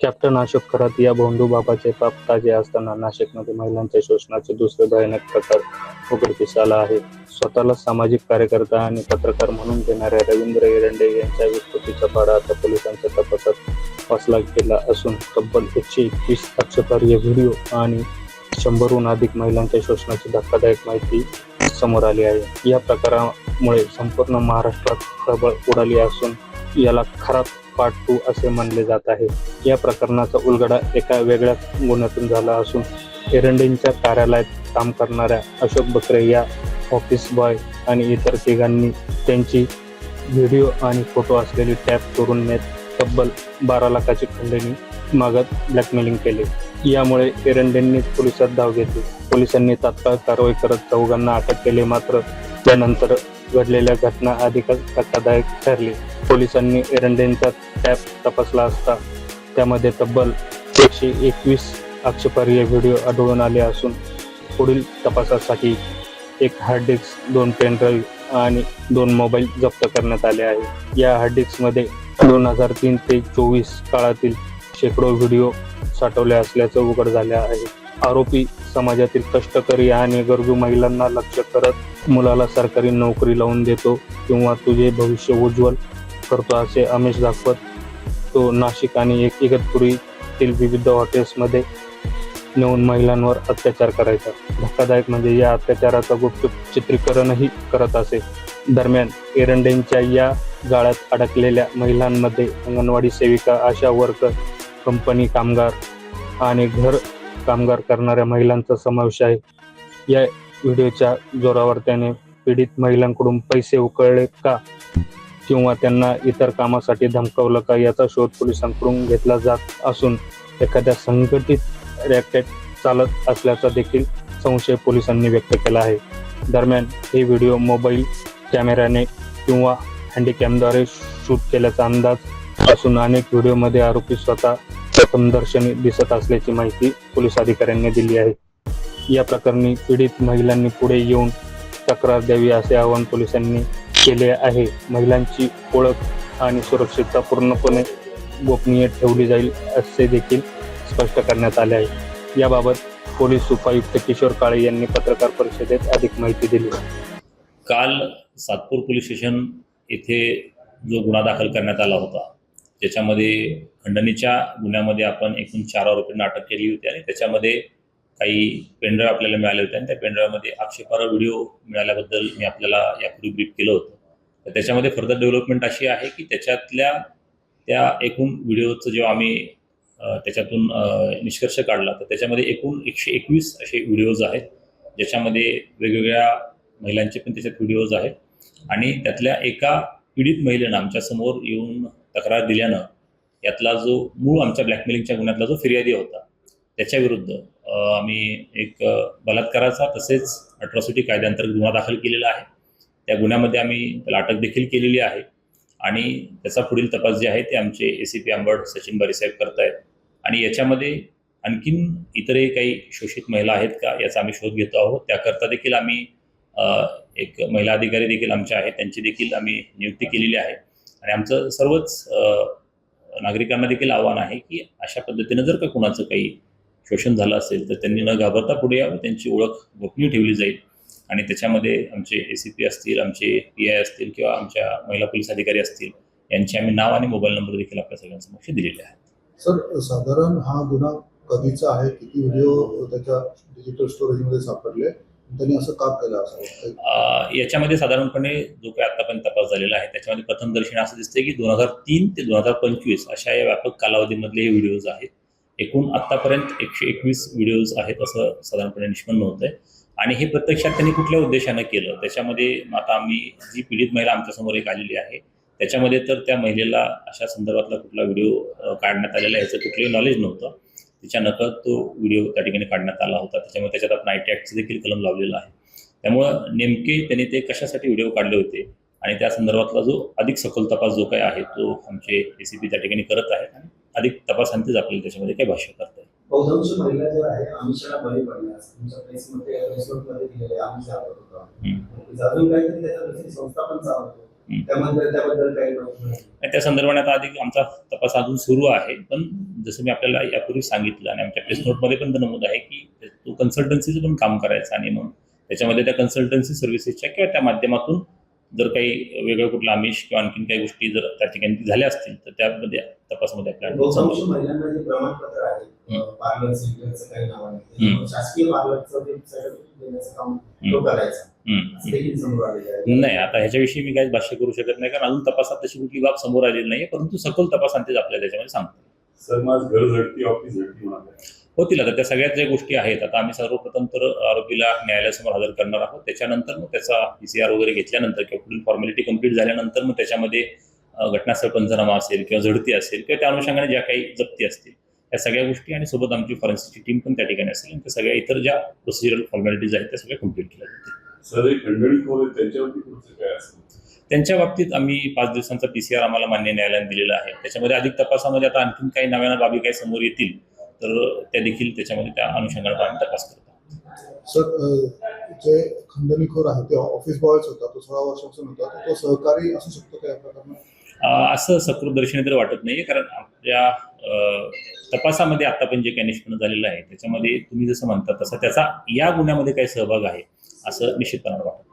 Captain Ashok Kharat या भोंदू बाबाचे पाप ताजे असताना नाशिकमध्ये महिलांच्या शोषणाचे दुसरे भयानक प्रकार उघडकीस आला आहे. स्वतःला सामाजिक कार्यकर्ता आणि पत्रकार म्हणून देणाऱ्या रवींद्र एरंडे यांच्या विकृतीचा पाडा आता पोलिसांच्या तपासात वाचला गेला असून तब्बल 121 आक्षेपार्ह व्हिडिओ आणि 100हून अधिक महिलांच्या शोषणाची धक्कादायक माहिती समोर आली आहे. या प्रकारामुळे संपूर्ण महाराष्ट्रात खळबळ उडाली असून याला खरात पार्ट 2 असे मानले जात आहे. या प्रकरणाचा उलगडा एका वेगळ्याच गुन्ह्यातून झाला असून एरंडेंच्या कार्यालयात काम करणाऱ्या अशोक बकरे या ऑफिस बॉय आणि इतर तिघांनी त्यांची व्हिडिओ आणि फोटो असलेली टॅब चोरून नेत तब्बल 12 लाखाची खंडणी मागत ब्लॅकमेलिंग केले. यामुळे एरंडेंनी पोलिसात धाव घेतली. पोलिसांनी तात्काळ कारवाई करत चौघांना अटक केली. मात्र त्यानंतर घडलेल्या घटना अधिकच धक्कादायक ठरली. पोलिसांनी एरंडेंचा टॅब तपासला असता त्यामध्ये तब्बल 121 आक्षेपार्ह व्हिडिओ आढळून आले असून पुढील तपासासाठी एक हार्ड डिस्क, 2 पेन ड्राईव्ह आणि 2 मोबाईल जप्त करण्यात आले आहे. या हार्ड डिस्कमध्ये 2003 ते 24 काळातील शेकडो व्हिडिओ साठवले असल्याचं उघड झाले आहे. आरोपी समाजातील कष्टकरी आणि गरजू महिलांना लक्ष्य करत मुलाला सरकारी नोकरी लावून देतो किंवा तुझे भविष्य उज्ज्वल करतो असे आमिष दाखवत तो नाशिक आणि इगतपुरीतील विविध हॉटेल्समध्ये नेऊन महिलांवर अत्याचार करायचा. धक्कादायक म्हणजे या अत्याचाराचा गुपचूप चित्रीकरणही करत असे. दरम्यान एरंडेंच्या या जाळ्यात अडकलेल्या महिलांमध्ये अंगणवाडी सेविका, आशा वर्कर, कंपनी कामगार आणि घर कामगार करणाऱ्या महिलांचा समावेश आहे. या व्हिडिओच्या जोरावर त्याने पीडित महिलांकडून पैसे उकळले का किंवा त्यांना इतर कामासाठी धमकावलं का याचा शोध पोलिसांकडून घेतला जात असून एखाद्या संघटित रॅकेट चालत असल्याचा देखील संशय पोलिसांनी व्यक्त केला आहे. दरम्यान हे व्हिडिओ मोबाईल कॅमेऱ्याने किंवा हँडीकॅमद्वारे शूट केल्याचा अंदाज असून अनेक व्हिडिओमध्ये आरोपी स्वतः प्रथमदर्शनी दिसत असल्याची माहिती पोलीस अधिकाऱ्यांनी दिली आहे. या प्रकरणी पीडित महिलांनी पुढे येऊन तक्रार द्यावी असे आवाहन पोलिसांनी केले आहे. महिलांची ओळख आणि सुरक्षितता पूर्णपणे गोपनीय ठेवली जाईल असे देखील स्पष्ट करण्यात आले आहे. याबाबत पोलीस उपायुक्त किशोर काळे यांनी पत्रकार परिषदेत अधिक माहिती दिली. काल सातपूर पोलीस स्टेशन येथे जो गुन्हा दाखल करण्यात आला होता ज्याच्यामध्ये खंडणीच्या गुन्ह्यामध्ये आपण एकूण 4 आरोपींना अटक केली होती आणि त्याच्यामध्ये काही पेनड्राईव्ह आपल्याला मिळाले होते आणि त्या पेनड्राईव्हमध्ये आक्षेपार्ह व्हिडिओ मिळाल्याबद्दल मी आपल्याला यापूर्वी ब्रीफ केलं होतं. तर त्याच्यामध्ये फर्दर डेव्हलपमेंट अशी आहे की त्याच्यातल्या त्या एकूण व्हिडिओचं जेव्हा आम्ही त्याच्यातून निष्कर्ष काढला तर त्याच्यामध्ये एकूण 121 असे व्हिडिओज आहेत ज्याच्यामध्ये वेगवेगळ्या महिलांचे पण त्याच्यात व्हिडिओज आहेत आणि त्यातल्या एका पीडित महिलेनं आमच्यासमोर येऊन तक्रार दिल्यानं यातला जो मूळ आमच्या ब्लॅकमेलिंगच्या गुन्ह्यातला जो फिर्यादी होता त्याच्याविरुद्ध आम्ही एक बलात्काराचा तसेच अट्रॉसिटी कायद्याअंतर्गत गुन्हा दाखल केलेला आहे. त्या गुन्ह्यामध्ये आम्ही त्याला अटक देखील केलेली आहे आणि त्याचा पुढील तपास जे आहे ते आमचे ACP अंबड सचिन बारीसाहेब करतायत आणि याच्यामध्ये आणखीन इतरही काही शोषित महिला आहेत का याचा आम्ही शोध घेतो आहोत. त्याकरता देखील आम्ही एक महिला अधिकारी देखील आमच्या आहेत त्यांची देखील आम्ही नियुक्ती केलेली आहे आणि आमचं सर्वच नागरिकांना देखील आव्हान आहे की अशा पद्धतीनं जर का कुणाचं काही शोषण झालं असेल तर त्यांनी न घाबरता पुढे यावं. त्यांची ओळख गोपनीय ठेवली जाईल आणि त्याच्यामध्ये आमचे ACP असतील, आमचे PI असतील किंवा आमच्या महिला पोलीस अधिकारी असतील यांचे आम्ही नाव आणि मोबाईल नंबर देखील आपल्या सगळ्यांसमक्ष दिलेले आहेत. सर, साधारण हा गुन्हा कधीचा आहे? किती व्हिडिओ त्याच्या डिजिटल स्टोरेजमध्ये सापडले? त्यांनी असं का केलं असावं? याच्यामध्ये साधारणपणे जो काही आतापर्यंत तपास झालेला आहे त्याच्यामध्ये प्रथमदर्शनी असं दिसतंय की 2003 ते 2025 अशा या व्यापक कालावधीमधले हे व्हिडिओज आहेत. एकूण आतापर्यंत 121 व्हिडिओज आहेत असं साधारणपणे निष्पन्न होत आहे आणि हे प्रत्यक्षात त्यांनी कुठल्या उद्देशानं केलं त्याच्यामध्ये आता आम्ही जी पीडित महिला आमच्यासमोर एक आलेली आहे त्याच्यामध्ये तर त्या महिलेला अशा संदर्भातला कुठला व्हिडिओ काढण्यात आलेला आहे याचं कुठलंही नॉलेज नव्हतं. तिच्या नकळत तो व्हिडिओ त्या ठिकाणी काढण्यात आला होता. त्याच्यामुळे त्याच्यात आपण IT ॲक्टचं देखील कलम लावलेलं आहे. त्यामुळं नेमके त्यांनी ते कशासाठी व्हिडिओ काढले होते आणि त्या संदर्भातला जो अधिक सखोल तपास जो काही आहे तो आमचे ACP त्या ठिकाणी करत आहेत आणि अधिक तपासांतीच आपल्याला त्याच्यामध्ये काही भाष्य करता येईल. बहुतांश महिला ज्या आहे आमिषाला बळी पडल्यास तुमच्या प्रेसमध्ये दिलेले आमिष दाखवत होता. अजून काहीतरी त्याच्या संस्था पण चालवतो त्याबद्दल काही प्रश्न नाही. आणि त्या संदर्भात आता अधिक आमचा तपास अजून सुरू आहे. पण जसं मी आपल्याला यापूर्वी सांगितलं आणि आमच्या प्रेस नोटमध्ये पण नमूद आहे की तो कन्सल्टन्सीचं पण काम करायचा आणि मग त्याच्यामध्ये त्या कन्सल्टन्सी सर्व्हिसेसच्या किंवा त्या माध्यमातून जर काही वेगळं कुठलं आमिष किंवा आणखीन काही गोष्टी जर त्या ठिकाणी झाल्या असतील तर त्यामध्ये तपासामध्ये आपल्याला बहुतांश महिलांना जे प्रमाणपत्र आहे पार्लर सेंटरचं काही नावाने शासकीय पार्लरचं ते सगळं देण्याचं काम तो करायचा असं देखील समोर आलेलं आहे. नाही, आता ह्याच्याविषयी मी काहीच भाष्य करू शकत नाही, कारण अजून तपासात तशी कुठली बाब समोर आलेली नाही, परंतु सखोल तपासांतेच आपल्याला त्याच्यामध्ये सांगतो. सर माझ घर झडती ऑफिस झडती म्हणाले होतील आता त्या सगळ्याच ज्या गोष्टी आहेत. आता आम्ही सर्वप्रथम तर आरोपीला न्यायालयासमोर हजर करणार आहोत. त्याच्यानंतर मग त्याचा PCR वगैरे घेतल्यानंतर किंवा पुढील फॉर्मॅलिटी कंप्लीट झाल्यानंतर मग त्याच्यामध्ये घटनास्थळ पंचनामा असेल किंवा झडती असेल किंवा त्या अनुषंगाने ज्या काही जप्ती असतील त्या सगळ्या गोष्टी आणि सोबत आमची फॉरेन्सिकची टीम पण त्या ठिकाणी असेल आणि त्या सगळ्या इतर ज्या प्रोसिजरल फॉर्मॅलिटीज आहेत त्या सगळ्या कंप्लीट केल्या जातील. सर एक खंडणीखोर आहे त्यांच्यावरती पुढचं काय असेल? त्यांच्या बाबतीत आम्ही 5 दिवसांचा PCR आम्हाला मान्य न्यायालयाने दिलेला आहे. त्याच्यामध्ये अधिक तपासामध्ये आता आणखीन काही नव्या बाबी काही समोर येतील तर त्या देखील त्याच्यामध्ये त्या अनुषंगाने आम्ही तपास करतो. सर जे खंडणीखोर आहे ते ऑफिस बॉयच होता, तो 16 वर्षापासून होता, तर तो सहकारी असू शकतो का या प्रकरणात? असं सकृतदर्शनी तर वाटत नाही, कारण आपल्या तपासामध्ये आता पण जे काही निष्पन्न झालेलं आहे त्याच्यामध्ये तुम्ही जसं म्हणता तसं त्याचा या गुन्ह्यामध्ये काही सहभाग आहे असं निश्चितपणे वाटतं.